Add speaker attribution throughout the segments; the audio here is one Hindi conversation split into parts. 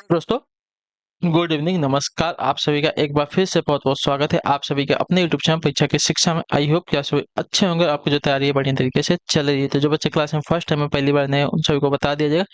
Speaker 1: दोस्तों, गुड इवनिंग, नमस्कार। आप सभी का एक बार फिर से बहुत बहुत स्वागत है आप सभी के अपने यूट्यूब चैनल परीक्षा की शिक्षा में। आई होप कि आप सभी अच्छे होंगे, आपकी जो तैयारी है बढ़िया तरीके से चल रही है। तो जो बच्चे क्लास में फर्स्ट टाइम में पहली बार नए हैं, उन सभी को बता दिया जाएगा,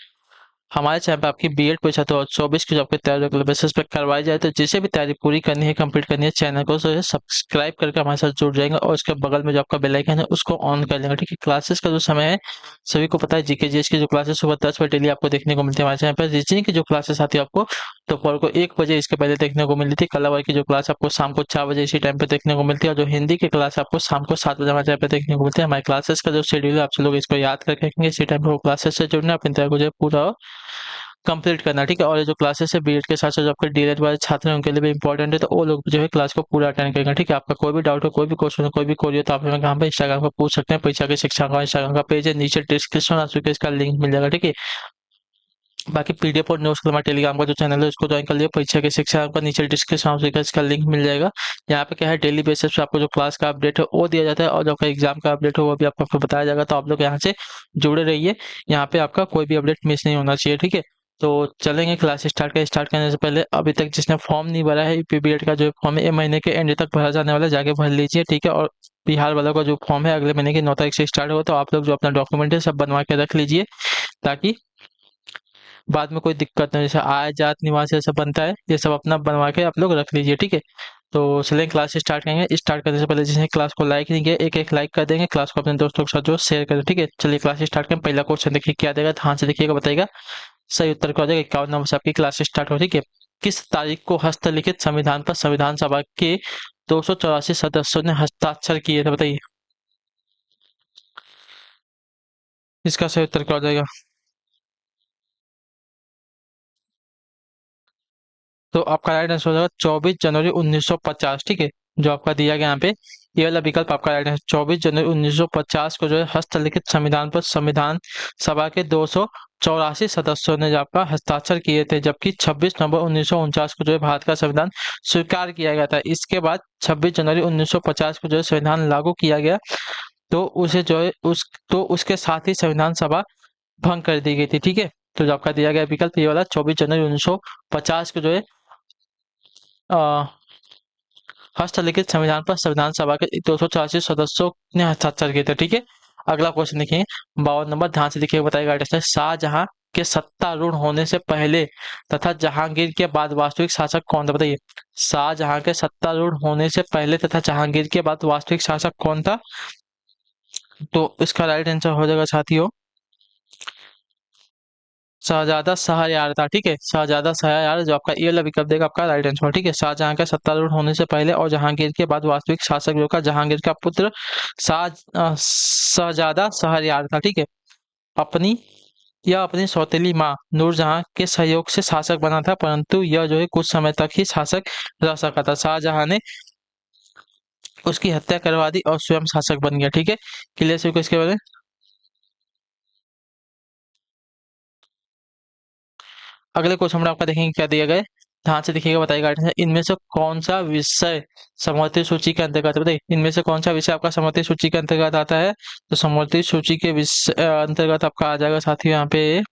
Speaker 1: हमारे चैनल पे आपकी बीएड परीक्षा 2024 की जो आपकी तैयारी रेगुलर बेसिस पे करवाई जाए। तो जिसे भी तैयारी पूरी करनी है, कंप्लीट करनी है, चैनल को जो है सब्सक्राइब करके हमारे साथ जुड़ जाएंगे और उसके बगल में जो आपका बेल आइकन है उसको ऑन कर लेंगे। ठीक है, क्लासेस का जो समय है सभी को पता है, जीके जीएस की जो क्लासेस सुबह 10 बजे डेली आपको देखने को मिलती है हमारे चैनल पर। रीजनिंग की जो क्लासेस आती है आपको दोपहर को 1 बजे इसके पहले देखने को मिली थी। कला वर्ग की जो क्लास आपको शाम को 4 बजे इसी टाइम पे देखने को मिलती है, और जो हिंदी की क्लास आपको शाम को 7 बजे हमारे चैनल पे देखने को मिलती है। हमारे क्लासेस का जो शेड्यूल है आप सब लोग इसको याद करके रखेंगे, इसी टाइम पे वो क्लासेस से जुड़ना, अपनी तरह को जो है पूरा कंप्लीट करना। ठीक है, और ये जो क्लासेस है बीएड के साथ साथ जो आपके डीएलएड वाले छात्र हैं उनके लिए भी इंपॉर्टेंट है, तो वो लोग जो है क्लास को पूरा अटेंड करेंगे। ठीक है, आपका कोई भी डाउट हो, कोई भी क्वेश्चन हो, कोई भी क्वेरी हो, तो आप हमें कहाँ पे इंस्टाग्राम पर पूछ सकते हैं। परीक्षा की शिक्षा का इंस्टाग्राम का पेज है, नीचे डिस्क्रिप्शन आप सभी को इसका लिंक मिल जाएगा। ठीक है, बाकी पीडीएफ और नोट्स के लिए हमारे टेलीग्राम का जो चैनल है उसको ज्वाइन कर लिया। परीक्षा की शिक्षा आपका नीचे डिस्क्रिप्शन आप सभी का इसका लिंक मिल जाएगा। यहाँ पे क्या है, डेली बेसिस पे आपको जो क्लास का अपडेट है वो दिया जाता है, और जो आपका एग्जाम का अपडेट हो वो भी आपको बताया जाएगा। तो आप लोग यहाँ से जुड़े रहिए, यहाँ पे आपका कोई भी अपडेट मिस नहीं होना चाहिए। ठीक है, तो चलेंगे क्लास स्टार्ट करने से पहले अभी तक जिसने फॉर्म नहीं भरा है यूपीबीएड का जो फॉर्म है, ये महीने के एंड तक भरा जाने वाला है, जाके भर लीजिए। ठीक है, और बिहार वाला का जो फॉर्म है अगले महीने की 9 तारीख से स्टार्ट होगा। तो आप लोग जो अपना डॉक्यूमेंट है सब बनवा के रख लीजिए, ताकि बाद में कोई दिक्कत नहीं। जैसे आय जात निवास ये सब बनता है, ये सब अपना बनवा के आप लोग रख लीजिए। ठीक है, तो चलें क्लास स्टार्ट करेंगे। स्टार्ट करने से पहले जिसने क्लास को लाइक नहीं किया, एक एक लाइक कर देंगे, क्लास को अपने दोस्तों के साथ जो शेयर करें। ठीक है, चलिए क्लास स्टार्ट करें। पहला क्वेश्चन देखिए क्या देगा, ध्यान से देखिएगा, बताइएगा। सही उत्तर क्या हो जाएगा, 51 नंबर से आपकी क्लास स्टार्ट हो। ठीक है, किस तारीख को हस्तलिखित संविधान पर संविधान सभा के 284 सदस्यों ने हस्ताक्षर किए थे, बताइए। इसका सही उत्तर क्या हो जाएगा? तो आपका राइट आंसर हो जाएगा 24 जनवरी 1950। ठीक है, जो आपका दिया गया यहाँ पे, ये वाला विकल्प आपका राइट आंसर। 24 जनवरी 1950 को जो है हस्तलिखित संविधान पर संविधान सभा के 284 सदस्यों ने जो आपका हस्ताक्षर किए थे, जबकि 26 नवंबर 1949 को जो है भारत का संविधान स्वीकार किया गया था। इसके बाद 26 जनवरी 1950 को जो है संविधान लागू किया गया, तो उसे जो है उसके साथ ही संविधान सभा भंग कर दी गई थी। ठीक है, तो जो आपका दिया गया विकल्प ये वाला 24 जनवरी 1950 को जो है अ, हस्तलिखित संविधान पर संविधान सभा के 284 सदस्यों ने हस्ताक्षर किए थे। ठीक है, अगला क्वेश्चन देखिए, 52 नंबर, ध्यान से देखिए, बताएगा शाहजहां के सत्तारूढ़ होने से पहले तथा जहांगीर के बाद वास्तविक शासक कौन था, बताइए। शाहजहां के सत्तारूढ़ होने से पहले तथा जहांगीर के बाद वास्तविक शासक कौन था? तो इसका राइट आंसर हो जाएगा साथियों, शहजादा शाहयार था। ठीक है, शहजादा शाहयार जो आपका ये वाला विकल्प देगा आपका राइट आंसर। ठीक है, शाहजहां का सत्तारूढ़ होने से पहले और जहांगीर के बाद वास्तविक शासक जो का जहांगीर का पुत्र शाह शहजादा शाहयार था। ठीक है, अपनी यह अपनी सौतेली माँ नूरजहां के सहयोग से शासक बना था, परंतु यह जो है कुछ समय तक ही शासक रह सका था। शाहजहां ने उसकी हत्या करवा दी और स्वयं शासक बन गया। ठीक है, क्लियर से इसके बारे में। अगले क्वेश्चन में आपका देखेंगे क्या दिया गया है, ध्यान से देखिएगा, बताइएगा। इनमें से कौन सा विषय समवर्ती सूची के अंतर्गत है? बताइए, इनमें से कौन सा विषय आपका समवर्ती सूची के अंतर्गत आता है? तो समवर्ती सूची के विषय अंतर्गत आपका आ जाएगा साथियों यहाँ पे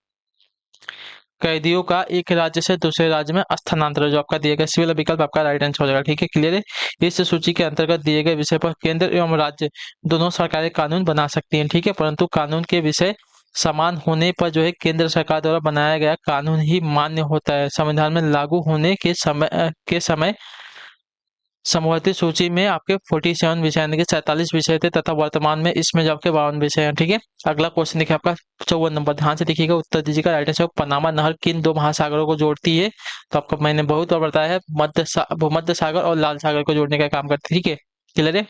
Speaker 1: कैदियों का एक राज्य से दूसरे राज्य में स्थानांतरण, जो आपका दिया गया सी वाला विकल्प आपका राइट आंसर हो जाएगा। ठीक है, क्लियर है। इस सूची के अंतर्गत दिए गए विषय पर केंद्र एवं राज्य दोनों सरकारें कानून बना सकती हैं। ठीक है, परंतु कानून के विषय समान होने पर जो है केंद्र सरकार द्वारा बनाया गया कानून ही मान्य होता है। संविधान में लागू होने के समय समवर्ती सूची में आपके 47 विषय यानी कि 47 विषय थे, तथा वर्तमान में इसमें जो आपके 52 विषय हैं। ठीक है, अगला क्वेश्चन देखिए आपका 54 नंबर, ध्यान से देखिएगा, उत्तर दीजिएगा। राइट आंसर, पनामा नहर किन दो महासागरों को जोड़ती है? तो आपको मैंने बहुत बार बताया है, भूमध्य सागर और लाल सागर को जोड़ने का काम करती है। ठीक है, क्लियर है।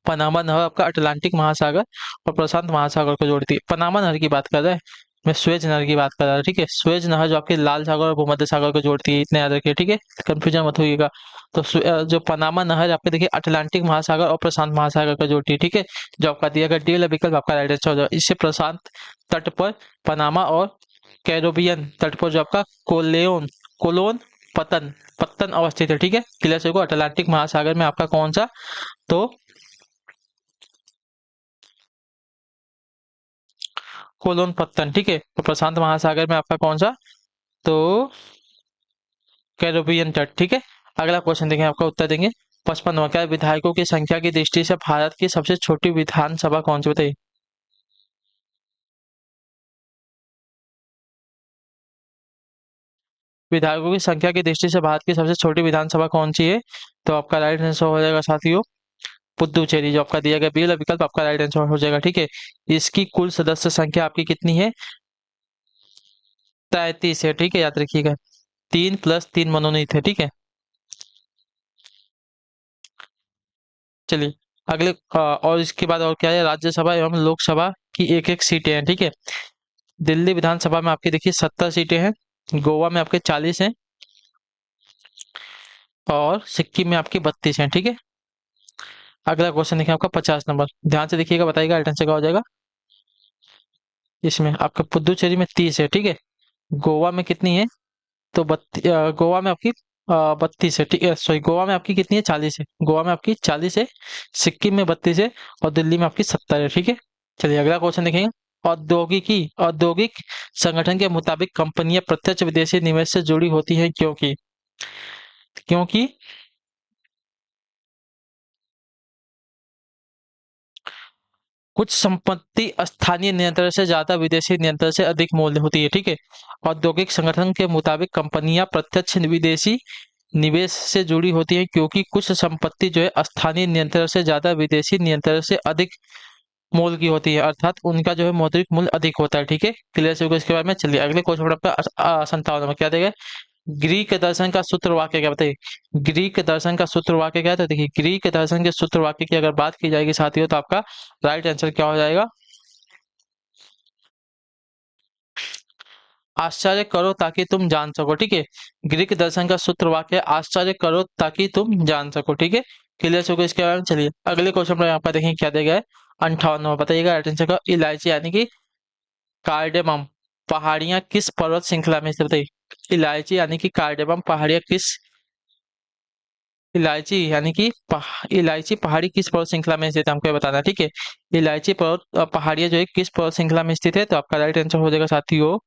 Speaker 1: पनामा नहर आपका अटलांटिक महासागर और प्रशांत महासागर को जोड़ती है। पनामा नहर की बात कर रहे हैं, मैं स्वेज नहर की बात कर रहा हूँ। ठीक है, स्वेज नहर जो आपके लाल सागर और भूमध्य सागर को जोड़ती है, इतने याद रखिए। ठीक है, कंफ्यूजन मत होइएगा। तो जो पनामा नहर आपके देखिए अटलांटिक महासागर और प्रशांत महासागर को जोड़ती है। ठीक है, जो आपका दिया गया डी वाला विकल्प आपका राइट आंसर हो जाएगा। इससे प्रशांत तट पर पनामा और कैरोबियन तट पर जो आपका कोलोन पतन पत्तन अवस्थित है। ठीक है, क्लियर से को अटलांटिक महासागर में आपका कौन सा? तो कोलोन पत्तन। ठीक है, तो प्रशांत महासागर में आपका कौन सा? तो कैरेबियन तट, ठीक है। अगला क्वेश्चन देखें, आपका उत्तर देंगे 55वां, क्या विधायकों की संख्या की दृष्टि से भारत की सबसे छोटी विधानसभा कौन सी, बताइए। विधायकों की संख्या की दृष्टि से भारत की सबसे छोटी विधानसभा कौन सी है? तो आपका राइट आंसर हो जाएगा साथियों पुद्दुचेरी, जो आपका दिया गया बी वाला विकल्प आपका राइट आंसर हो जाएगा, ठीक है। इसकी कुल सदस्य संख्या आपकी कितनी है? 33 है, ठीक है, याद रखिएगा। 3+3 मनोनीत है, ठीक है। चलिए अगले और इसके बाद और क्या है, राज्यसभा एवं लोकसभा की एक एक सीटें हैं, ठीक है। दिल्ली विधानसभा में आपकी देखिए 70 सीटें हैं, गोवा में आपके 40 हैं और सिक्किम में आपकी 32 हैं, ठीक है। अगला क्वेश्चन देखिए आपका 50 नंबर, ध्यान से देखिएगा, बताइएगा रिटर्न से क्या हो जाएगा। इसमें आपका पुदुचेरी में 30 है, ठीक है। गोवा में कितनी है? तो गोवा में आपकी 32 है, ठीक है। सॉरी, गोवा में आपकी कितनी है? 40 है। गोवा में आपकी 40 है, सिक्किम में 32 है और दिल्ली में आपकी 70 है, ठीक है। चलिए अगला क्वेश्चन देखेंगे। औद्योगिक संगठन के मुताबिक कंपनियां प्रत्यक्ष विदेशी निवेश से जुड़ी होती हैं, क्योंकि क्योंकि कुछ संपत्ति स्थानीय नियंत्रण से ज्यादा विदेशी नियंत्रण से अधिक मूल्य होती है, ठीक है। औद्योगिक संगठन के मुताबिक कंपनियां प्रत्यक्ष विदेशी निवेश से जुड़ी होती है, क्योंकि कुछ संपत्ति जो है स्थानीय नियंत्रण से ज्यादा विदेशी नियंत्रण से अधिक मोल की होती है, अर्थात उनका जो है मौद्रिक मूल्य अधिक होता है, ठीक है। क्लियर से होगा इसके बारे में। चलिए अगले क्वेश्चन पर आपका 57 में क्या देगा? ग्रीक दर्शन का सूत्र वाक्य क्या, बताइए। ग्रीक दर्शन का सूत्र वाक्य क्या है? तो देखिए ग्रीक दर्शन के सूत्र वाक्य की अगर बात की जाएगी साथियों, तो आपका राइट आंसर क्या हो जाएगा? आश्चर्य करो ताकि तुम जान सको, ठीक है। ग्रीक दर्शन का सूत्र वाक्य है, आश्चर्य करो ताकि तुम जान सको, ठीक है। क्लियर हो गया इसके बारे में। चलिए अगले क्वेश्चन पर यहाँ पर देखें क्या दिया गया है। 58 में बताइएगा राइट आंसर का। इलायची यानी कि कार्डेमम पहाड़ियां किस पर्वत श्रृंखला में स्थित, बताइए। इलायची यानी कि कार्डेमम पहाड़ियां किस इलायची यानी कि इलायची पहाड़ी किस पर्वत श्रृंखला में स्थित है, हमको ये बताना है, ठीक है। इलायची पर्वत पहाड़ियां जो है किस पर्वत श्रृंखला में स्थित है? तो आपका राइट आंसर हो जाएगा साथियों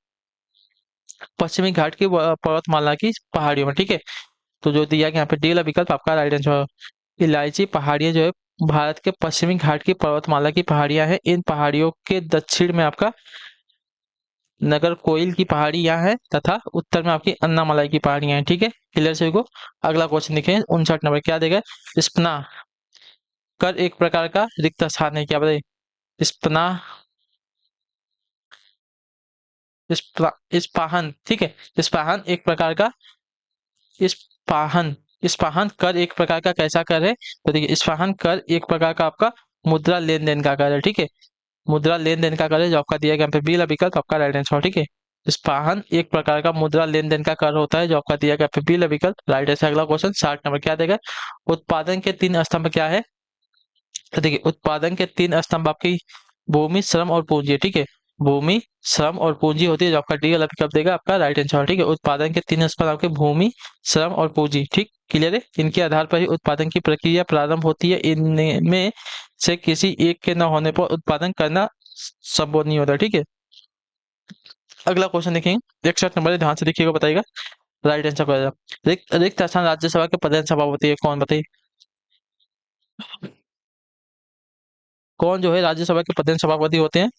Speaker 1: पश्चिमी घाट की पर्वतमाला की पहाड़ियों में, ठीक है। तो जो दिया गया यहाँ पे डी वाला विकल्प आपका राइट आंसर है। इलायची पहाड़ियां जो है भारत के पश्चिमी घाट की पर्वतमाला की पहाड़ियां हैं। इन पहाड़ियों के दक्षिण में आपका नगर कोइल की पहाड़ी यहाँ है तथा उत्तर में आपकी अन्नामलाई की पहाड़ियां हैं, ठीक है। क्लियर सभी को। अगला क्वेश्चन देखें 59 नंबर, क्या देगा? स्पना कर एक प्रकार का रिक्त स्थान है, क्या बताइए। स्पना इस्पाहन, ठीक है। इस्पाहन एक प्रकार का इस्पाहन इस्पाहन कर एक प्रकार का कैसा कर है? तो देखिए इस्पाहन कर एक प्रकार का आपका मुद्रा लेन देन का कर है, ठीक है। मुद्रा लेन देन का कर है, जो आपका दिया गया यहाँ पे बी वाला विकल्प आपका राइट आंसर, ठीक है। इस्पाहन एक प्रकार का मुद्रा लेन देन का कर होता है, जो आपका दिया गया यहाँ पे बी वाला विकल्प राइट आंसर। अगला क्वेश्चन 60 नंबर, क्या देगा? उत्पादन के 3 स्तंभ क्या है? तो देखिए उत्पादन के 3 स्तंभ आपकी भूमि, श्रम और पूंजी है, ठीक है। भूमि, श्रम और पूंजी होती है, जो आपका डी वाला विकल्प देगा आपका राइट आंसर, ठीक है। उत्पादन के 3 स्तंभ आपके भूमि, श्रम और पूंजी, ठीक। क्लियर है। इनके आधार पर ही उत्पादन की प्रक्रिया प्रारंभ होती है। इनमें से किसी एक के न होने पर उत्पादन करना संभव नहीं होता, ठीक है। अगला क्वेश्चन देखेंगे 61 नंबर, ध्यान से देखिएगा, बताइएगा राइट आंसर क्या होगा। रिक्त रिक्त स्थान राज्यसभा के प्रधान सभापति है कौन, बताइए। कौन जो है राज्यसभा के प्रधान सभापति होते हैं?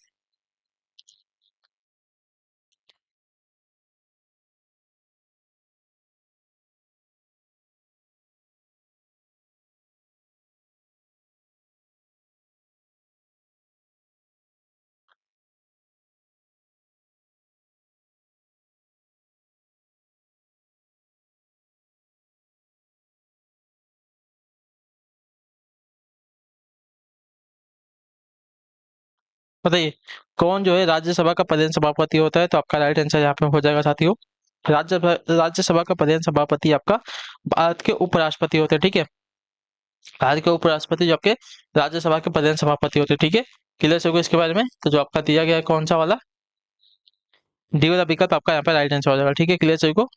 Speaker 1: बताइए कौन जो है राज्यसभा का प्रधान सभापति होता है? तो आपका राइट आंसर यहाँ पे हो जाएगा साथियों राज्यसभा का प्रधान सभापति आपका भारत के उपराष्ट्रपति होते हैं, ठीक है। भारत के उपराष्ट्रपति जो आपके राज्यसभा के प्रधान सभापति होते हैं, ठीक है। क्लियर से होगा इसके बारे में। तो जो आपका दिया गया है कौन सा वाला डी वाला विकल्प आपका यहाँ पे राइट आंसर हो जाएगा, ठीक है। क्लियर से को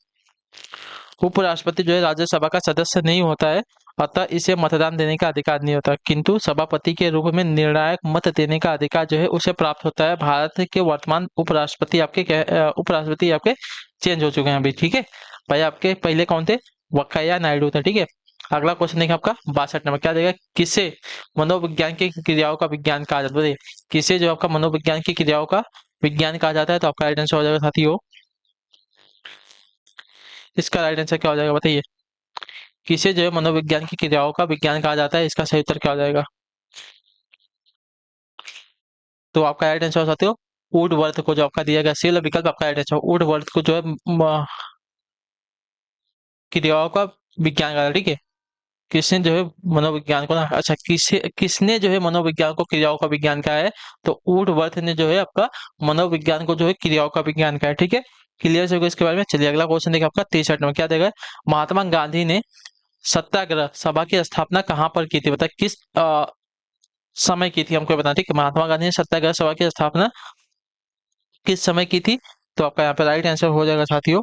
Speaker 1: उपराष्ट्रपति जो है राज्यसभा का सदस्य नहीं होता है, अतः इसे मतदान देने का अधिकार नहीं होता, किंतु सभापति के रूप में निर्णायक मत देने का अधिकार जो है उसे प्राप्त होता है। भारत के वर्तमान उपराष्ट्रपति आपके चेंज हो चुके हैं अभी, ठीक है। भाई आपके पहले कौन थे? वक्कैया नायडू थे, ठीक है। अगला क्वेश्चन देखिए आपका 62 नंबर, क्या देगा? किसे मनोविज्ञान की क्रियाओं का विज्ञान कहा जाता है? बताइए, किसे जो आपका मनोविज्ञान की क्रियाओं का विज्ञान कहा जाता है? तो आपका राइट आंसर हो जाएगा साथियों, इसका राइट आंसर क्या हो जाएगा बताइए? किसे जो है मनोविज्ञान की क्रियाओं का विज्ञान कहा जाता है, इसका सही उत्तर क्या हो जाएगा? तो आपका राइट आंसर हो साथियों, वुडवर्थ को, जो आपका दिया गया सी वाला विकल्प आपका राइट आंसर, वुडवर्थ को जो है क्रियाओं का विज्ञान कहा, ठीक है। किसने जो है मनोविज्ञान को ना, अच्छा किसे किसने जो है मनोविज्ञान को क्रियाओं का विज्ञान कहा है? तो वुडवर्थ ने जो है आपका मनोविज्ञान को जो है क्रियाओं का विज्ञान कहा है, ठीक है। क्लियर हो गया इसके बारे में। चलिए अगला क्वेश्चन देखिए आपका 63 नंबर, क्या देगा? महात्मा गांधी ने सत्याग्रह सभा की स्थापना कहाँ पर की थी? बताए किस समय की थी, हमको बताना, ठीक है। महात्मा गांधी ने सत्याग्रह सभा की स्थापना किस समय की थी? तो आपका यहाँ पे राइट आंसर हो जाएगा साथियों,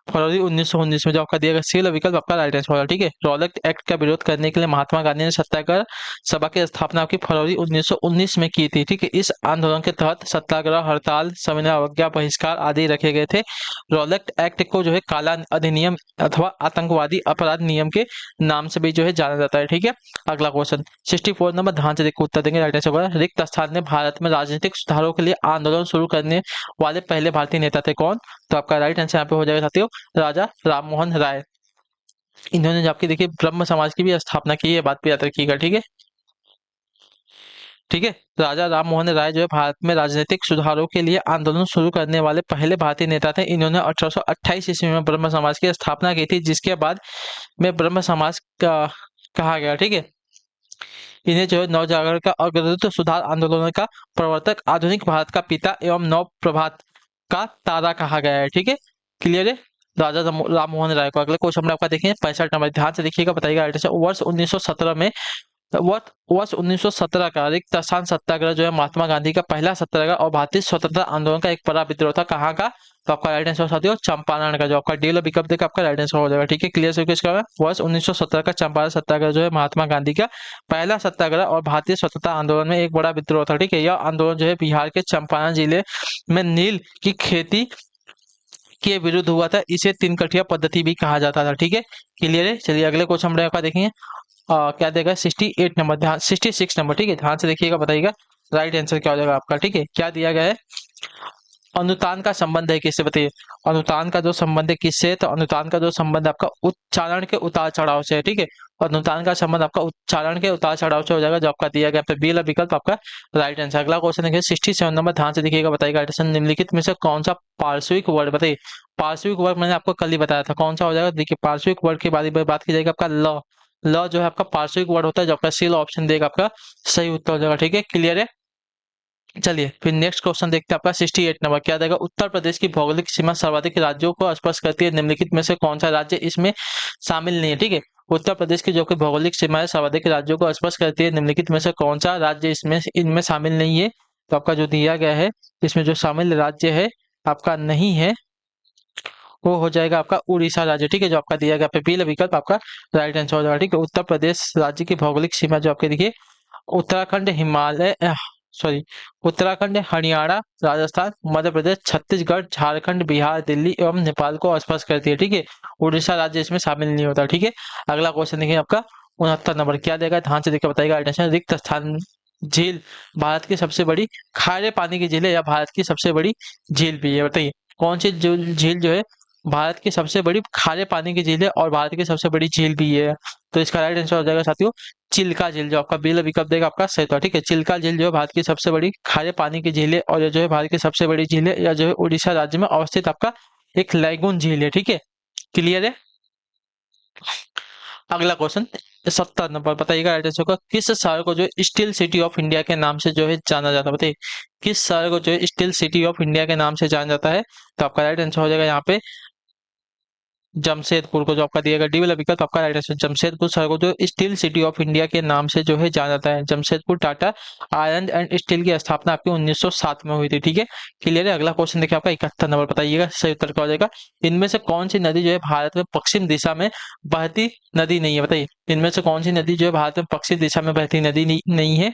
Speaker 1: फरवरी 1919 में, जो आपका दिया गया सी वाला विकल्प आपका राइट आंसर होगा, ठीक है। रॉलेट एक्ट का विरोध करने के लिए महात्मा गांधी ने सत्याग्रह सभा की स्थापना आपकी फरवरी 1919 में की थी, ठीक है। इस आंदोलन के तहत सत्याग्रह, हड़ताल, सविनय अवज्ञा, बहिष्कार आदि रखे गए थे। रॉलेट एक्ट को जो है काला अधिनियम अथवा आतंकवादी अपराध नियम के नाम से भी जो है जाना जाता है, ठीक है। अगला क्वेश्चन 64 नंबर, ध्यान से देखो उत्तर देंगे, राइट आंसर होगा। रिक्त स्थान ने भारत में राजनीतिक सुधारों के लिए आंदोलन शुरू करने वाले पहले भारतीय नेता थे, कौन? तो आपका राइट आंसर यहाँ पे हो जाएगा साथियों, राजा राममोहन राय। इन्होंने जो आपकी देखिए ब्रह्म समाज की भी स्थापना की है, बात भी याद रखिएगा, ठीक है। ठीक है, राजा राममोहन राय जो है भारत में राजनीतिक सुधारों के लिए आंदोलन शुरू करने वाले पहले भारतीय नेता थे। इन्होंने 1828 ईस्वी में ब्रह्म समाज की स्थापना की थी, जिसके बाद में ब्रह्म समाज का कहा गया, ठीक है। इन्हें जो है नवजागरण का अग्रदूत, सुधार आंदोलनों का प्रवर्तक, आधुनिक भारत का पिता एवं नव प्रभात का तारा कहा गया है, ठीक है। क्लियर है, राजा राममोहन राय को। अगले क्वेश्चन में आपका देखेंगे 65 नंबर, ध्यान से देखिएगा, बताइएगा राइट आंसर। वर्ष 1917 में वर्ष 1917 का रिक्त स्थान सत्याग्रह जो है महात्मा गांधी का पहला सत्याग्रह और भारतीय स्वतंत्रता आंदोलन का एक बड़ा विद्रोह था, कहाँ का? तो आपका राइट आंसर साथियों चंपारण का, जो आपका डी वाला विकल्प देगा आपका राइट आंसर हो जाएगा, ठीक है। क्लियर है इसका? वर्ष 1917 का चंपारण सत्याग्रह जो है महात्मा गांधी का पहला सत्याग्रह और भारतीय स्वतंत्रता आंदोलन में एक बड़ा विद्रोह था, ठीक है। यह आंदोलन जो है बिहार के चंपारण जिले में नील की खेती के विरुद्ध हुआ था। इसे तीन कठिया पद्धति भी कहा जाता था, ठीक है। क्लियर है, चलिए अगले क्वेश्चन में आपका देखेंगे क्या देगा 68 नंबर, ध्यान 66 नंबर, ठीक है। ध्यान से देखिएगा, बताइएगा राइट आंसर क्या हो जाएगा आपका, ठीक है। क्या दिया गया है? अनुतान का संबंध है किससे, बताइए। अनुतान का जो संबंध है किससे है? तो अनुतान का जो संबंध आपका उच्चारण के उतार चढ़ाव से है, ठीक है। अनुतान का संबंध आपका उच्चारण के उतार चढ़ाव से हो जाएगा, जो आपका दिया गया पे बी वाला विकल्प आपका राइट आंसर। अगला क्वेश्चन देखिए 67 नंबर, ध्यान से देखिएगा, बताइएगा निम्नलिखित में से कौन सा पार्श्विक वर्ड, बताइए। पार्श्विक वर्ड मैंने आपको कल ही बताया था, कौन सा हो जाएगा? देखिए पार्श्विक वर्ड के बारे में बात की जाएगी, आपका ल। ल जो है आपका पार्श्विक वर्ड होता है, जो आपका सी ऑप्शन देगा आपका सही उत्तर हो जाएगा, ठीक है। क्लियर है, चलिए फिर नेक्स्ट क्वेश्चन देखते हैं आपका 68 नंबर, क्या देगा? उत्तर प्रदेश की भौगोलिक सीमा सर्वाधिक राज्यों को स्पर्श करती है, निम्नलिखित में से कौन सा राज्य इसमें शामिल नहीं है, ठीक है। उत्तर प्रदेश की जो कि भौगोलिक सीमा है सर्वाधिक राज्यों को स्पर्श करती है, निम्नलिखित में से कौन सा राज्य इसमें इनमें शामिल नहीं है? तो आपका जो दिया गया है इसमें जो शामिल राज्य है आपका नहीं है, वो हो जाएगा आपका उड़ीसा राज्य, ठीक है। जो आपका दिया गया पहला विकल्प आपका राइट आंसर हो जाएगा, ठीक है। उत्तर प्रदेश राज्य की भौगोलिक सीमा जो आपके देखिए उत्तराखंड, हिमालय, सॉरी, उत्तराखंड, हरियाणा, राजस्थान, मध्य प्रदेश, छत्तीसगढ़, झारखंड, बिहार, दिल्ली एवं नेपाल को स्पर्श करती है, ठीक है। उड़ीसा राज्य इसमें शामिल नहीं होता, ठीक है। अगला क्वेश्चन देखिए आपका 69 नंबर, क्या देगा? ध्यान से देखकर बताइएगा आंसर। रिक्त स्थान झील भारत की सबसे बड़ी खारे पानी की झील है या भारत की सबसे बड़ी झील भी है, बताइए। कौन सी झील जो है भारत की सबसे बड़ी खारे पानी की झील है और भारत की सबसे बड़ी झील भी है? तो इसका राइट आंसर हो जाएगा साथियों चिल्का झील, जो आपका बी विकल्प देगा आपका सही था, ठीक है। चिल्का झील जो है भारत की सबसे बड़ी खारे पानी की झील है और ये जो है भारत की सबसे बड़ी झील है, या जो है उड़ीसा राज्य में अवस्थित आपका एक लैगून झील है, ठीक है। क्लियर है, अगला क्वेश्चन 70 नंबर, बताइएगा राइट आंसर का। किस शहर को जो स्टील सिटी ऑफ इंडिया के नाम से जो है जाना जाता है, बताइए। किस शहर को जो है स्टील सिटी ऑफ इंडिया के नाम से जाना जाता है? तो आपका राइट आंसर हो जाएगा यहाँ पे जमशेदपुर को, जो आपका दिया गया डी वाला विकल्प आपका राइट आंसर। जमशेदपुर शहर को जो स्टील सिटी ऑफ इंडिया के नाम से जो है जाना जाता है। Jamshedpur Tata iron and steel की स्थापना आपकी 1907 में हुई थी, ठीक है। क्लियर है, अगला क्वेश्चन देखिए आपका 71 नंबर, बताइएगा सही उत्तर क्या हो जाएगा। इनमें से कौन सी नदी जो है भारत में पश्चिम दिशा में बहती नदी नहीं है, बताइए। इनमें से कौन सी नदी जो है भारत में पश्चिम दिशा में बहती नदी नहीं है?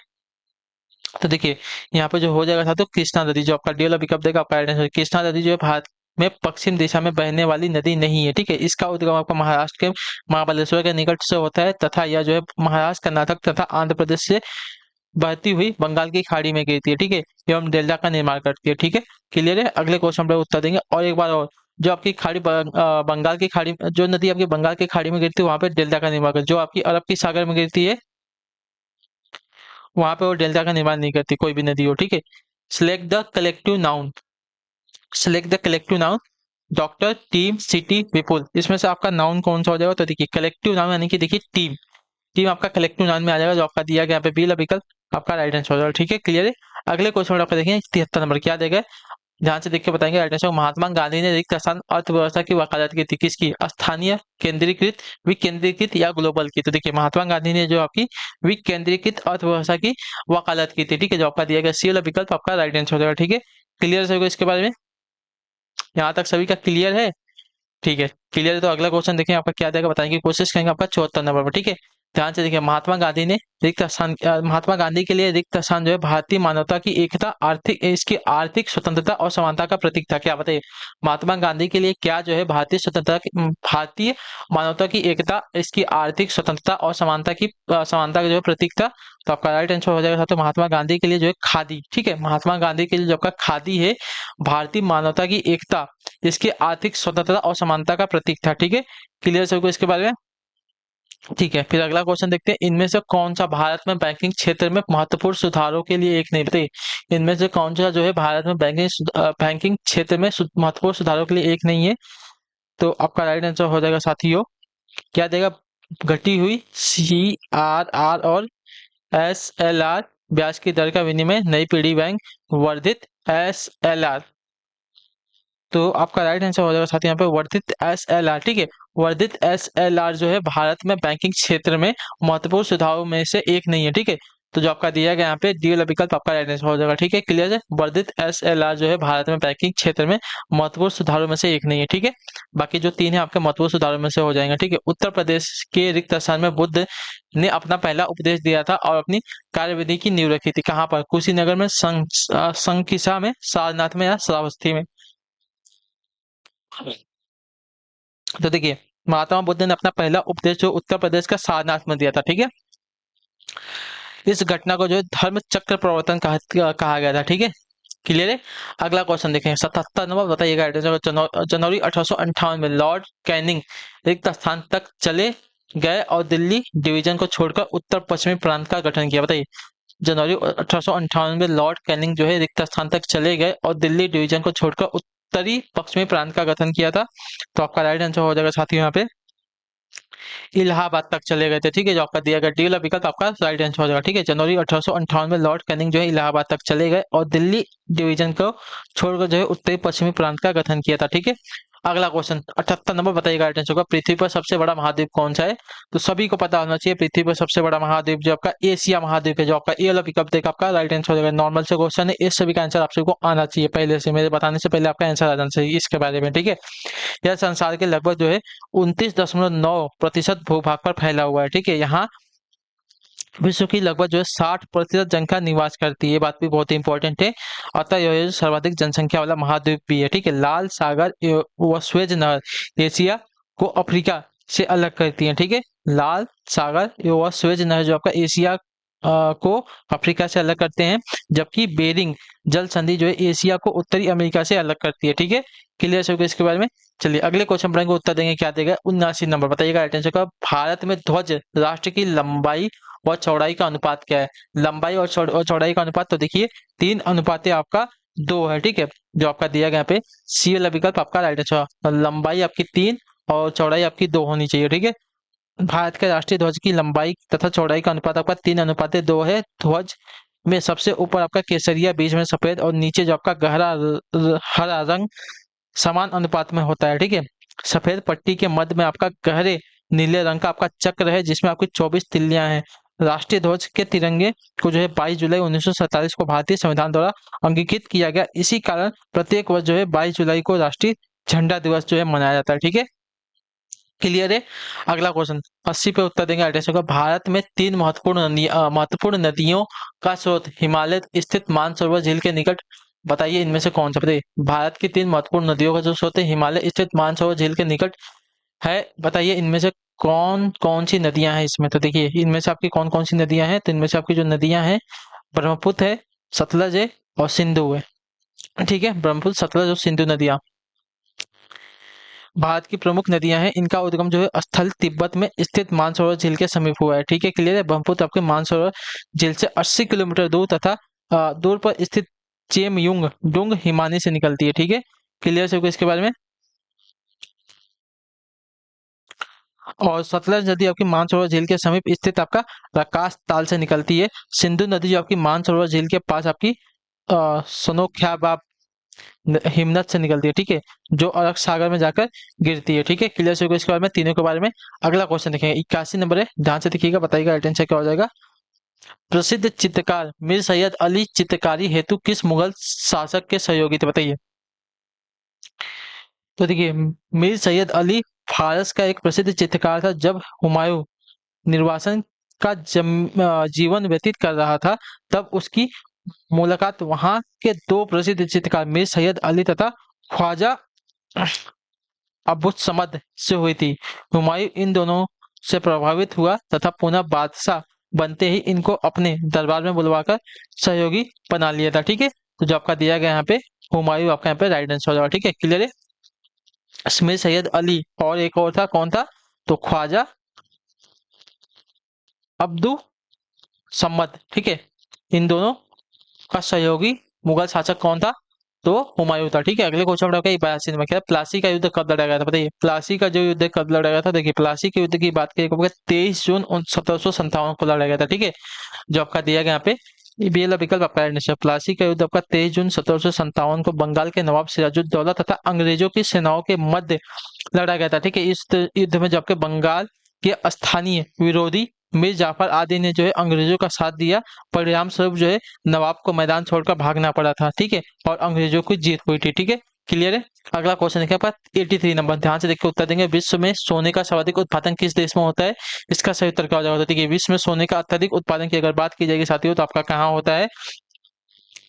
Speaker 1: तो देखिए यहाँ पे जो हो जाएगा था तो कृष्णा नदी, जो आपका डी वाला विकल्प देगा आपका राइट आंसर। कृष्णा नदी जो है भारत में पश्चिम दिशा में बहने वाली नदी नहीं है। ठीक है, इसका उद्गम आपका महाराष्ट्र के महाबलेश्वर के निकट से होता है तथा यह जो है महाराष्ट्र, कर्नाटक तथा आंध्र प्रदेश से बहती हुई बंगाल की खाड़ी में गिरती है। ठीक है, एवं डेल्टा का निर्माण करती है। ठीक है, क्लियर है। अगले क्वेश्चन पर उत्तर देंगे। और एक बार और, जो आपकी बंगाल की खाड़ी, जो नदी आपकी बंगाल की खाड़ी में गिरती है वहां पे डेल्टा का निर्माण करती है। जो आपकी अरब की सागर में गिरती है वहां पे वो डेल्टा का निर्माण नहीं करती, कोई भी नदी हो। ठीक है, select the collective noun, select the collective noun, doctor, team, city, people. इसमें से आपका नाउन कौन सा हो जाएगा? तो देखिए कलेक्टिव नाउन यानी कि देखिए टीम, टीम आपका कलेक्टिव नाउन में आ जाएगा, जो आपका दिया गया यहाँ पे बी विकल्प आपका राइट आंसर हो जाएगा। ठीक है, क्लियर है। अगले क्वेश्चन आपका देखेंगे 73 नंबर क्या देगा, ध्यान से देख के बताएंगे राइट आंसर। महात्मा गांधी ने रिक्त स्थान अर्थव्यवस्था की वकालत की थी, किसकी? स्थानीय, केंद्रीकृत, विकेंद्रीकृत या ग्लोबल की? तो देखिए महात्मा गांधी ने जो आपकी विकेंद्रीकृत अर्थव्यवस्था की वकालत की थी। ठीक है, जो आपका दिया गया सी वाला विकल्प आपका राइट आंसर हो जाएगा। ठीक है, क्लियर है इसके बारे में, यहाँ तक सभी का क्लियर है? ठीक है, क्लियर है। तो अगला क्वेश्चन देखें आपका क्या देगा, बताने की कोशिश करेंगे आपका 74 नंबर पर। ठीक है, ध्यान से देखिए, महात्मा गांधी ने रिक्त स्थान, महात्मा गांधी के लिए रिक्त स्थान जो है भारतीय मानवता की एकता, आर्थिक, इसकी आर्थिक स्वतंत्रता और समानता का प्रतीक था। क्या बताइए, महात्मा गांधी के लिए क्या जो है भारतीय स्वतंत्रता भारतीय मानवता की एकता, इसकी आर्थिक स्वतंत्रता और समानता की समानता का जो है प्रतीक था? तो आपका राइट आंसर हो जाएगा। तो महात्मा गांधी के लिए जो है खादी, ठीक है, महात्मा गांधी के लिए जो आपका खादी है भारतीय मानवता की एकता, इसकी आर्थिक स्वतंत्रता और समानता का प्रतीक था। ठीक है, क्लियर सबको इसके बारे में? ठीक है, फिर अगला क्वेश्चन देखते हैं, इनमें से कौन सा भारत में बैंकिंग क्षेत्र में महत्वपूर्ण सुधारों के लिए एक नहीं? बताइए, इनमें से कौन सा जो है भारत में बैंकिंग क्षेत्र में महत्वपूर्ण सुधारों के लिए एक नहीं है? तो आपका राइट आंसर हो जाएगा साथियों, क्या देगा? घटी हुई CRR और SLR ब्याज की दर का विनिमय, नई पीढ़ी बैंक, वर्धित SLR। तो आपका राइट आंसर हो जाएगा साथ यहाँ पे वर्धित SLR। ठीक है, वर्धित SLR जो है भारत में बैंकिंग क्षेत्र में महत्वपूर्ण सुधारों में से एक नहीं है। ठीक है, तो जो आपका दिया गया यहाँ पे डी वाला विकल्प आपका राइट आंसर हो जाएगा। ठीक है, क्लियर है। वर्धित SLR जो है भारत में बैंकिंग क्षेत्र में महत्वपूर्ण सुधारों में से एक नहीं है। ठीक है, बाकी जो तीन है आपके महत्वपूर्ण सुधारों में से हो जाएंगे। ठीक है, उत्तर प्रदेश के रिक्त स्थान में बुद्ध ने अपना पहला उपदेश दिया था और अपनी कार्यविधि की नींव रखी थी। कहाँ पर? कुशीनगर में, संकिसा में, सारनाथ में या श्रावस्ती में? तो देखिए, महात्मा बुद्ध ने अपना पहला उपदेश जो उत्तर प्रदेश का सारनाथ में दिया था। ठीक है, इस घटना को जो है धर्म चक्र प्रवर्तन कहा गया था। ठीक है, क्लियर है। अगला क्वेश्चन देखें 77 नंबर, बताइएगा जनवरी 1858 में लॉर्ड कैनिंग रिक्त स्थान तक चले गए और दिल्ली डिवीजन को छोड़कर उत्तर पश्चिमी प्रांत का गठन किया। बताइए, जनवरी 1858 में लॉर्ड कैनिंग जो है रिक्त स्थान तक चले गए और दिल्ली डिवीजन को छोड़कर उत्तरी पश्चिमी प्रांत का गठन किया था? तो आपका राइट आंसर हो जाएगा साथियों यहाँ पे इलाहाबाद तक चले गए थे। ठीक है, जो आपका दिया गया डी वाला विकल्प आपका राइट आंसर हो जाएगा। ठीक है, जनवरी 1858 में लॉर्ड कैनिंग जो है इलाहाबाद तक चले गए और दिल्ली डिवीजन को छोड़कर जो है उत्तरी पश्चिमी प्रांत का गठन किया था। ठीक है, अगला क्वेश्चन 78 नंबर, बताइएगा राइट आंसर होगा, पृथ्वी पर सबसे बड़ा महाद्वीप कौन सा है? तो सभी को पता होना चाहिए, पृथ्वी पर सबसे बड़ा महाद्वीप जो आपका एशिया महाद्वीप है। जो आपका ए वाला विकल्प देगा आपका राइट आंसर हो जाएगा। नॉर्मल से क्वेश्चन है, इस सभी का आंसर आप सबको आना चाहिए, पहले से मेरे बताने से पहले आपका आंसर आ जाना चाहिए इसके बारे में। ठीक है, यह संसार के लगभग जो है 29.9% भूभाग पर फैला हुआ है। ठीक है, यहाँ विश्व की लगभग जो है 60% जनता निवास करती है, ये बात भी बहुत इंपॉर्टेंट है। अतः यह सर्वाधिक जनसंख्या वाला महाद्वीप भी है। ठीक है, लाल सागर व स्वेज नहर एशिया को अफ्रीका से अलग करती है। ठीक है, लाल सागर व स्वेज नहर जो आपका एशिया को अफ्रीका से अलग करते हैं, जबकि बेरिंग जल संधि जो है एशिया को उत्तरी अमेरिका से अलग करती है। ठीक है, क्लियर है इसके बारे में? चलिए अगले क्वेश्चन पढ़ेंगे, उत्तर देंगे, क्या देगा? 79 नंबर, बताइएगा राइट आंसर का, भारत में ध्वज राष्ट्र की लंबाई और चौड़ाई का अनुपात क्या है? लंबाई और चौड़ाई का अनुपात, तो देखिए 3 अनुपात आपका 2 है। ठीक है, जो आपका दिया गया यहाँ पे सी वाला विकल्प आपका राइट आंसर, लंबाई आपकी 3 और चौड़ाई आपकी 2 होनी चाहिए। ठीक है, भारत के राष्ट्रीय ध्वज की लंबाई तथा चौड़ाई का अनुपात आपका 3:2 है। ध्वज में सबसे ऊपर आपका केसरिया, बीच में सफेद और नीचे जो आपका गहरा हरा रंग समान अनुपात में होता है। ठीक है, सफेद पट्टी के मध्य में आपका गहरे नीले रंग का आपका चक्र है, जिसमें आपकी 24 तिल्लियां हैं। राष्ट्रीय ध्वज के तिरंगे को जो है 22 जुलाई 1947 को भारतीय संविधान द्वारा अंगीकृत किया गया। इसी कारण प्रत्येक वर्ष जो है 22 जुलाई को राष्ट्रीय झंडा दिवस जो है मनाया जाता है। ठीक है, क्लियर है। अगला क्वेश्चन 80 पे उत्तर देंगे राइट आंसर का, भारत में 3 महत्वपूर्ण नदियों का स्रोत हिमालय स्थित मानसरोवर झील के निकट बताइए इनमें से कौन सा? बताइए भारत की 3 महत्वपूर्ण नदियों का जो स्रोत है हिमालय स्थित मानसरोवर झील के निकट है। बताइए इनमें से कौन कौन सी नदियां हैं इसमें? तो देखिए इनमें से आपकी कौन कौन सी नदियां हैं? तो इनमें से आपकी जो नदियां हैं ब्रह्मपुत्र है, सतलज है और सिंधु है। ठीक है, ब्रह्मपुत्र, सतलज और सिंधु नदियां भारत की प्रमुख नदियां हैं। इनका उद्गम जो है स्थल तिब्बत में स्थित मानसरोवर झील के समीप हुआ है। ठीक है, क्लियर है। ब्रह्मपुत्र आपके मानसरोवर झील से 80 किलोमीटर दूर तथा दूर पर स्थित चेमयुंग डुंग हिमानी से निकलती है। ठीक है, क्लियर है इसके बारे में। और सतलज नदी आपकी मानसरोवर झील के समीप स्थित आपका रकास ताल से निकलती है। सिंधु नदी जो आपकी मानसरोवर झील के पास आपकी सनोख्याबाब हिमनद से निकलती है। ठीक है, जो अरब सागर में जाकर गिरती है। ठीक है, क्लियर से इसके बारे में, तीनों के बारे में। अगला क्वेश्चन देखेंगे, 81 नंबर है, ध्यान से देखिएगा, बताइएगा राइट आंसर क्या हो जाएगा। प्रसिद्ध चित्रकार मीर सैयद अली चित्रकारी हेतु किस मुगल शासक के सहयोगी थे? बताइए। तो देखिए मीर सैयद अली फारस का एक प्रसिद्ध चित्रकार था। जब हुमायूं निर्वासन का जीवन व्यतीत कर रहा था, तब उसकी मुलाकात वहां के दो प्रसिद्ध चित्रकार मीर सैयद अली तथा ख्वाजा अब्बुस समद से हुई थी। हुमायूं इन दोनों से प्रभावित हुआ तथा पुनः बादशाह बनते ही इनको अपने दरबार में बुलवाकर सहयोगी बना लिया था। ठीक है, तो जो आपका दिया गया यहाँ पे हुमायूं आपका यहाँ पे राइट आंसर हो जाएगा। ठीक है, क्लियर है। इसमें सैयद अली और एक और था, कौन था? तो ख्वाजा अब्दु सम्मद। ठीक है, इन दोनों का सहयोगी मुगल शासक कौन था? तो हुमायूं था। ठीक है, अगले क्वेश्चन आपका 82 नंबर क्या है? प्लासी का युद्ध कब लड़ा गया था? बताइए प्लासी का जो युद्ध कब लड़ा गया था। देखिए प्लासी के युद्ध की बात करें 23 जून 1757 को लड़ा गया था। ठीक है, जो आपका दिया गया यहाँ पे बी वाला विकल्प आपका राइट आंसर। प्लासी का युद्ध आपका 23 जून 1757 को बंगाल के नवाब सिराजुद्दौला तथा अंग्रेजों की सेनाओं के मध्य लड़ा गया था। ठीक है, इस युद्ध में जो आपके बंगाल के स्थानीय विरोधी मीर जाफर आदि ने जो है अंग्रेजों का साथ दिया। परिणाम स्वरूप जो है नवाब को मैदान छोड़कर भागना पड़ा था। ठीक है, और अंग्रेजों की जीत हुई थी। ठीक है, क्लियर है। अगला क्वेश्चन देखिए आपका 83 नंबर, ध्यान से देखिए उत्तर देंगे। विश्व में सोने का सर्वाधिक उत्पादन किस देश में होता है? इसका सही उत्तर क्या हो जाएगा? तो देखिए विश्व में सोने का अत्यधिक उत्पादन की अगर बात की जाएगी साथियों, तो आपका कहाँ होता है?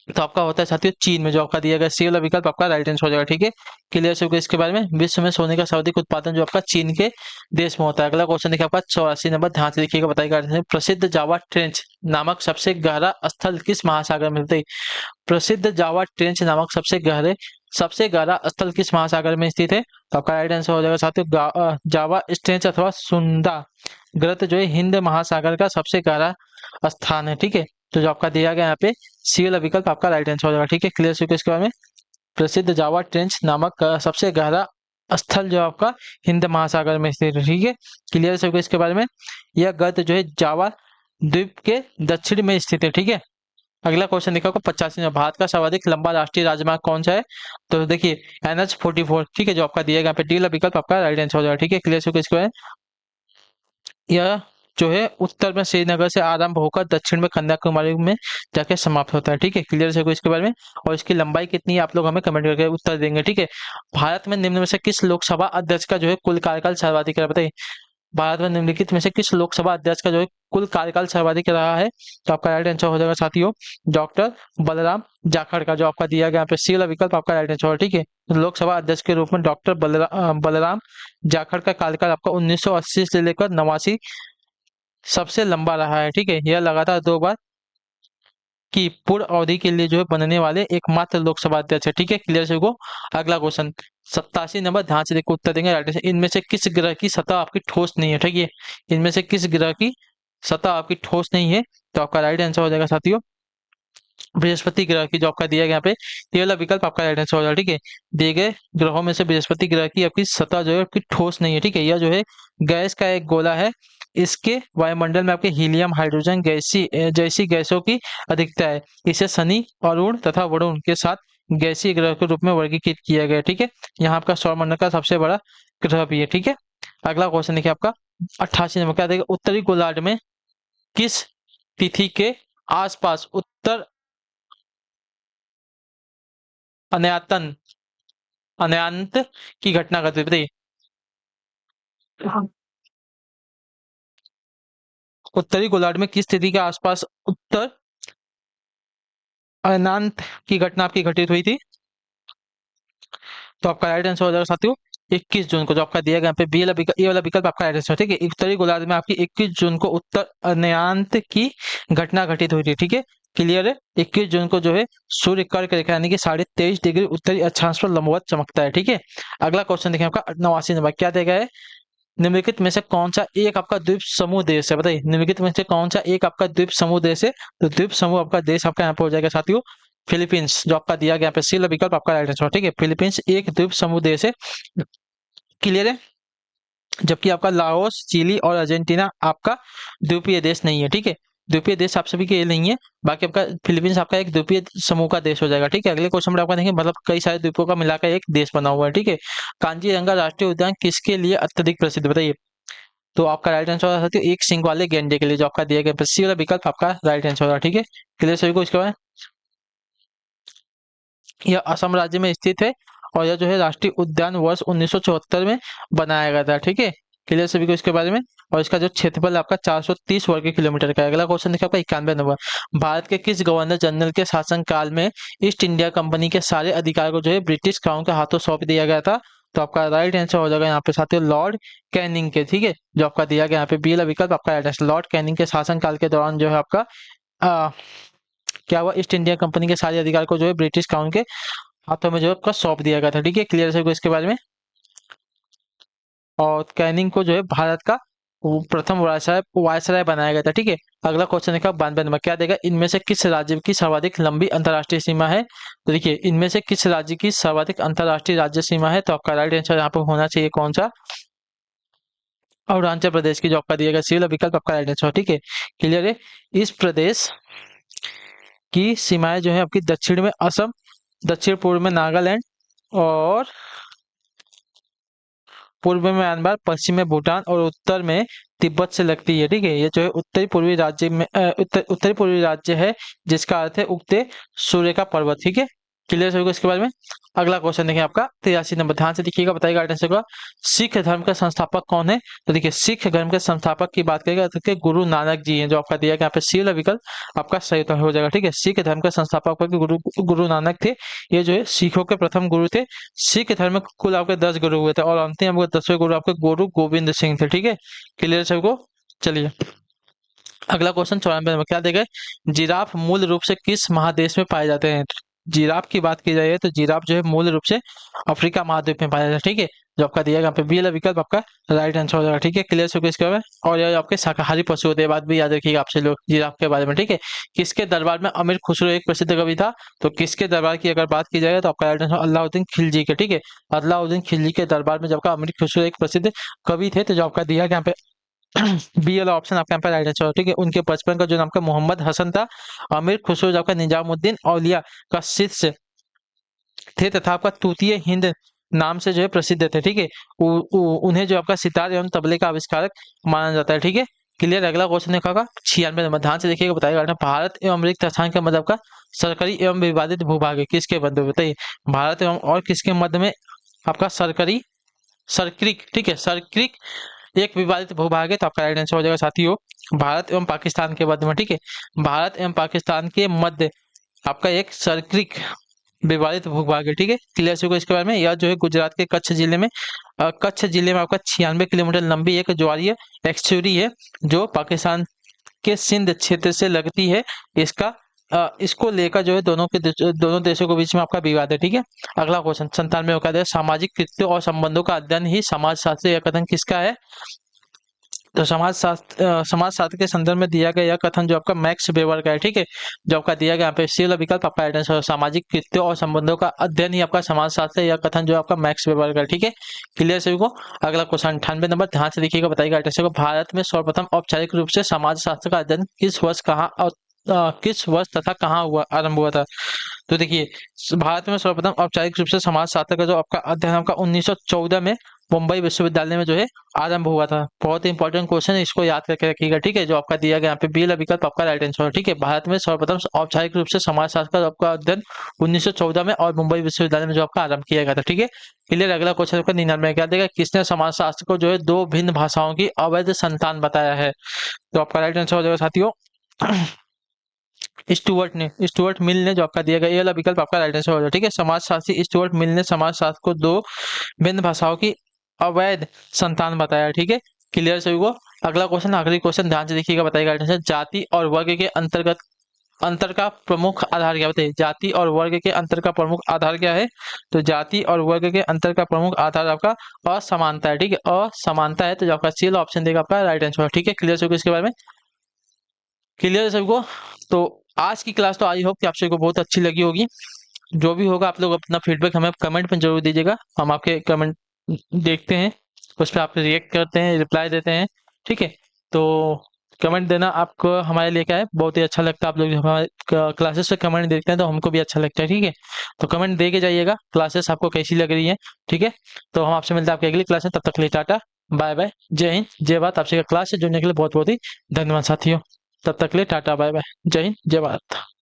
Speaker 1: तो आपका होता है साथियों चीन में। जो आपका दिया गया सी वाला विकल्प आपका राइट आंसर हो जाएगा। ठीक है, क्लियर से इसके बारे में। विश्व में सोने का सर्वाधिक उत्पादन जो आपका चीन के देश में होता है। अगला क्वेश्चन देखिए आपका 84 नंबर, ध्यान से देखिएगा, बताइएगा प्रसिद्ध जावा ट्रेंच नामक सबसे गहरा स्थल किस महासागर में? बताइए प्रसिद्ध जावा ट्रेंच नामक सबसे गहरा स्थल किस महासागर में स्थित है? तो आपका राइट आंसर हो जाएगा साथियों जावा ट्रेंच अथवा सुंदा ग्रत जो है हिंद महासागर का सबसे गहरा स्थान है। ठीक है, तो जो आपका दिया गया यहाँ पे सी वाला विकल्प आपका राइट आंसर हो जाएगा। ठीक है, क्लियर से इसके बारे में। प्रसिद्ध जावा ट्रेंच नामक सबसे गहरा स्थल जो आपका हिंद महासागर में स्थित है। ठीक है, क्लियर से इसके बारे में। यह गर्त जो है जावा द्वीप के दक्षिण में स्थित है। ठीक है, अगला क्वेश्चन देखा आपको 85 में, भारत का सर्वाधिक लंबा राष्ट्रीय राजमार्ग कौन सा है? तो देखिए NH 44। ठीक है, जो आपका दिया गया यहाँ पे डी वाला विकल्प आपका राइट आंसर हो जाएगा। ठीक है, क्लियर से इसके बारे में। यह जो है उत्तर में श्रीनगर से आरंभ होकर दक्षिण में कन्याकुमारी में जाके समाप्त होता है। ठीक है, क्लियर है इसके बारे में। और इसकी लंबाई कितनी है आप लोग हमें कमेंट करके उत्तर देंगे। ठीक है, भारत में निम्न में से किस लोकसभा अध्यक्ष का जो है कुल कार्यकाल सर्वाधिक है? बताइए भारत में निम्नलिखित में से किस लोकसभा अध्यक्ष का जो है कुल कार्यकाल सर्वाधिक रहा है? तो आपका राइट आंसर हो जाएगा साथियों डॉक्टर बलराम जाखड़ का। जो आपका दिया गया यहाँ पे सी वाला विकल्प आपका राइट आंसर है। ठीक है, लोकसभा अध्यक्ष के रूप में डॉक्टर बलराम जाखड़ का कार्यकाल आपका 1980 से लेकर 89 सबसे लंबा रहा है। ठीक है, यह लगातार 2 बार की पूर्ण अवधि के लिए जो है बनने वाले एकमात्र लोकसभा अध्यक्ष है। ठीक है, क्लियर से को। अगला क्वेश्चन 87 नंबर, ध्यान से देखो उत्तर देंगे राइट से। इनमें से किस ग्रह की सतह आपकी ठोस नहीं है? ठीक है, इनमें से किस ग्रह की सतह आपकी ठोस नहीं है? तो आपका राइट आंसर हो जाएगा साथियों बृहस्पति ग्रह की। जो आपका दिया गया यहाँ पे ये वाला विकल्प आपका राइट आंसर हो जाएगा। ठीक है, दिए गए ग्रहों में से बृहस्पति ग्रह की आपकी सतह जो है आपकी ठोस नहीं है। ठीक है, यह जो है गैस का एक गोला है। इसके वायुमंडल में आपके हीलियम हाइड्रोजन जैसी गैसों की अधिकता है। इसे शनि अरुण तथा वरुण के साथ गैसीय ग्रह के रूप में वर्गीकृत किया गया है। ठीक है, यहाँ आपका सौरमंडल का सबसे बड़ा ग्रह भी है। ठीक है, अगला क्वेश्चन देखिए आपका 88 नंबर क्या देगा, उत्तरी गोलार्ध में किस तिथि के आसपास उत्तर अनयातन अनयांत की घटना घटित? बताइए उत्तरी गोलार्ध में किस तिथि के आसपास उत्तर अनंत की घटना आपकी घटित हुई थी? तो आपका राइट आंसर हो जाएगा साथियों 21 जून को, जो आपका दिया गया यहाँ पे बी वाला विकल्प, ये वाला विकल्प आपका राइट आंसर है। ठीक है, उत्तरी गोलार्ध में आपकी 21 जून को उत्तर अनंत की घटना घटित हुई थी। ठीक है, क्लियर है। 21 जून को जो है सूर्य कर्क रेखा यानी कि 23.5 डिग्री उत्तरी अक्षांश पर लंबवत चमकता है। ठीक है, अगला क्वेश्चन देखें आपका 89 नंबर, क्या देगा है? निम्नलिखित में से कौन सा एक आपका द्वीप समूह देश है? बताइए, निम्नलिखित में से कौन सा एक आपका द्वीप समूह देश है? तो द्वीप समूह आपका देश आपका यहाँ पे हो जाएगा साथियों फिलीपींस, जो आपका दिया गया यहाँ पे सी वाला विकल्प आपका राइट आंसर। ठीक है, फिलीपींस एक द्वीप समूह देश है। क्लियर है। जबकि आपका लाओस, चिली और अर्जेंटीना आपका द्वीपीय देश नहीं है। ठीक है, द्वीपीय देश आप सभी के लिए नहीं है। बाकी आपका फिलीपींस आपका एक द्वीपीय समूह का देश हो जाएगा। ठीक है, अगले क्वेश्चन में आपका देखेंगे, मतलब कई सारे द्वीपों का मिलाकर एक देश बना हुआ है। ठीक है, कांजीरंगा राष्ट्रीय उद्यान किसके लिए अत्यधिक प्रसिद्ध, बताइए? तो आपका राइट आंसर होगा साथियों एक सिंग वाले गैंडे के लिए, जो आपका दिया गया सी वाला विकल्प आपका राइट आंसर होगा। ठीक है, क्लियर सभी को? इसके बाद यह असम राज्य में स्थित है और यह जो है राष्ट्रीय उद्यान वर्ष 1974 में बनाया गया था। ठीक है, क्लियर सभी को इसके बारे में? और इसका जो क्षेत्रफल है आपका 430 वर्ग किलोमीटर का है। अगला क्वेश्चन देखिए आपका 91 नंबर, भारत के किस गवर्नर जनरल के शासनकाल में ईस्ट इंडिया कंपनी के सारे अधिकार को जो है ब्रिटिश क्राउन के हाथों सौंप दिया गया था? तो आपका राइट आंसर हो जाएगा यहाँ पे साथियों लॉर्ड कैनिंग के। ठीक है, जो आपका दिया गया यहाँ पे बी वाला विकल्प आपका राइट आंसर, लॉर्ड कैनिंग के शासनकाल के दौरान जो है आपका आ, क्या हुआ, ईस्ट इंडिया कंपनी के सारे अधिकार को जो है ब्रिटिश क्राउन के हाथों में जो है आपका सौंप दिया गया था। ठीक है, क्लियर है इसके बारे में? और कैनिंग को जो है भारत का वो प्रथम वायसराय बनाया गया था। ठीक है, अगला क्वेश्चन देखा 92 नंबर, क्या देगा? इनमें से किस राज्य की सर्वाधिक लंबी अंतर्राष्ट्रीय सीमा है? तो देखिए, इनमें से किस राज्य की सर्वाधिक अंतर्राष्ट्रीय राज्य सीमा है? तो आपका राइट आंसर यहाँ पे होना चाहिए कौन सा? अरुणाचल प्रदेश की, जो आपका दिया गया सी वाला विकल्प आपका राइट आंसर। ठीक है, क्लियर है। इस प्रदेश की सीमाएं जो है आपकी दक्षिण में असम, दक्षिण पूर्व में नागालैंड और पूर्व में म्यांमार, पश्चिम में भूटान और उत्तर में तिब्बत से लगती है। ठीक है, ये जो है उत्तरी पूर्वी राज्य में उत्तरी पूर्वी राज्य है, जिसका अर्थ है उगते सूर्य का पर्वत। ठीक है, क्लियर सभी को इसके बारे में? अगला क्वेश्चन देखिए आपका 83 नंबर, ध्यान से देखिएगा, बताइएगा आंसर का। सिख धर्म का संस्थापक कौन है? तो देखिए, सिख धर्म के संस्थापक की बात करेगा तो गुरु नानक जी हैं, जो आपका दिया गया यहाँ पे सी वाला विकल्प आपका सही उत्तर हो जाएगा। ठीक है, सिख धर्म के संस्थापक गुरु नानक थे। ये जो है सिखों के प्रथम गुरु थे। सिख धर्म में कुल आपके 10 गुरु हुए थे और अंतिम आपके 10वें गुरु आपके गुरु गोविंद सिंह थे। ठीक है, क्लियर सबको? चलिए, अगला क्वेश्चन 94 नंबर, क्या देगा? जिराफ मूल रूप से किस महादेश में पाए जाते हैं? जिराफ की बात की जाए तो जिराफ जो है मूल रूप से अफ्रीका महाद्वीप में पाया जाता है। ठीक है, जो आपका दिया गया पे बी वाला विकल्प आपका राइट आंसर हो जाएगा। ठीक है, क्लियर हो गया इसके बारे में? और ये आपके शाकाहारी पशु होते हैं, बात भी याद रखिएगा आपसे लोग जिराफ के बारे में। ठीक है, किसके दरबार में अमीर खुसरो एक प्रसिद्ध कवि था? तो किसके दरबार की अगर बात की जाए तो आपका राइट आंसर अलाउद्दीन खिलजी के। ठीक है, अलाउद्दीन खिलजी के दरबार में जब का अमीर खुसरो एक प्रसिद्ध कवि थे, तो जो आपका दिया गया पे बी वाला ऑप्शन आपका यहाँ पे राइट आंसर होगा। ठीक है, उनके बचपन का जो नाम का मोहम्मद हसन था, अमीर खुसरो जो आपका निजामुद्दीन औलिया का शिष्य थे तथा आपका तूतीय हिंद नाम से जो है प्रसिद्ध थे। ठीक है, उन्हें जो आपका सितार एवं तबले का आविष्कारक माना जाता है। ठीक है, क्लियर? अगला क्वेश्चन देखा 96 नंबर, ध्यान से देखिएगा, बताइएगा भारत एवं अमेरिका स्थान के मध्य का सरकारी एवं विवादित भूभाग है किसके मध्य में? बताइए, भारत एवं और किसके मध्य में आपका सरकारी सरक्रिक? ठीक है, सरक्रिक एक विवादित भूभाग है, तो आपका राइट आंसर हो जाएगा साथियों भारत एवं पाकिस्तान के मध्य में। ठीक है, भारत एवं पाकिस्तान के मध्य आपका एक सर्क्रिक विवादित भूभाग है। ठीक है, क्लियर से इसके बारे में? यह जो है गुजरात के कच्छ जिले में आपका 96 किलोमीटर लंबी एक ज्वारीय एक्सचुरी है, जो पाकिस्तान के सिंध क्षेत्र से लगती है। इसका इसको लेकर जो है दोनों देशों के बीच में आपका विवाद है। ठीक है, अगला क्वेश्चन 97 का है, सामाजिक कृत्यों और संबंधों का अध्ययन ही समाज शास्त्र, यह कथन किसका है? तो समाज शास्त्र के संदर्भ में दिया गया यह कथन जो आपका मैक्स वेबर का है। ठीक है, जो आपका दिया गया यहाँ पे सी वाला विकल्प आपका राइट आंसर, सामाजिक कृत्यों और संबंधों का अध्ययन ही आपका समाज शास्त्र है, यह कथन जो आपका मैक्स वेबर का है। ठीक है, क्लियर सभी को? अगला क्वेश्चन 98 नंबर, ध्यान से देखिएगा, बताइएगा राइट आंसर को। भारत में सर्वप्रथम औपचारिक रूप से समाज शास्त्र का अध्ययन किस वर्ष तथा कहाँ हुआ आरंभ हुआ था? तो देखिए, भारत में सर्वप्रथम औपचारिक रूप से समाज शास्त्र का जो आपका अध्ययन आपका 1914 में मुंबई विश्वविद्यालय में जो है आरंभ हुआ था। बहुत ही इंपॉर्टेंट क्वेश्चन है, इसको याद करके रखिएगा। ठीक है, जो आपका दिया गया यहाँ पे बी वाला विकल्प आपका राइट आंसर है। ठीक है, भारत में सर्वप्रथम औपचारिक रूप से समाज शास्त्र का आपका अध्ययन 1914 में और मुंबई विश्वविद्यालय में जो आपका आरंभ किया गया था। ठीक है, क्लियर? अगला क्वेश्चन आपका 99 क्या देगा? किसने समाज शास्त्र को जो है दो भिन्न भाषाओं की अवैध संतान बताया है? तो आपका राइट आंसर हो जाएगा साथियों स्टुअर्ट मिल ने जो आपका दिया गया ये वाला विकल्प आपका राइट आंसर हो जाए। ठीक है, समाजशास्त्री स्टुअर्ट मिल ने समाजशास्त्र को दो भिन्न भाषाओं की अवैध संतान बताया। ठीक है, क्लियर सभी को। अगला क्वेश्चन, आखिरी क्वेश्चन ध्यान से देखिएगा, बताइएगा राइट आंसर। जाति और वर्ग के अंतर्गत अंतर का प्रमुख आधार क्या है? बताइए, जाति और वर्ग के अंतर का प्रमुख आधार क्या है? तो जाति और वर्ग के अंतर का प्रमुख आधार आपका असमानता है। ठीक है, असमानता है, तो जो आपका सी वाला ऑप्शन देगा आपका राइट आंसर। ठीक है, क्लियर सभी को इसके बारे में? क्लियर है सभी को? तो आज की क्लास तो आई होप कि आप सभी को बहुत अच्छी लगी होगी। जो भी होगा आप लोग अपना फीडबैक हमें कमेंट में जरूर दीजिएगा, हम आपके कमेंट देखते हैं, उस पर आप रिएक्ट करते हैं, रिप्लाई देते हैं। ठीक है, तो कमेंट देना आपको हमारे लिए क्या है, बहुत ही अच्छा लगता है। आप लोग जब हमारे क्लासेस पे कमेंट देखते हैं तो हमको भी अच्छा लगता है। ठीक है, तो कमेंट दे के जाइएगा क्लासेस आपको कैसी लग रही है। ठीक है, तो हम आपसे मिलते हैं आपकी अगली क्लास में, तब तक के लिए टाटा बाय बाय, जय हिंद जय भारत। आपसे क्लास से जुड़ने के लिए बहुत बहुत ही धन्यवाद साथियों। तब तक के लिए टाटा बाय बाय, जय हिंद जय भारत।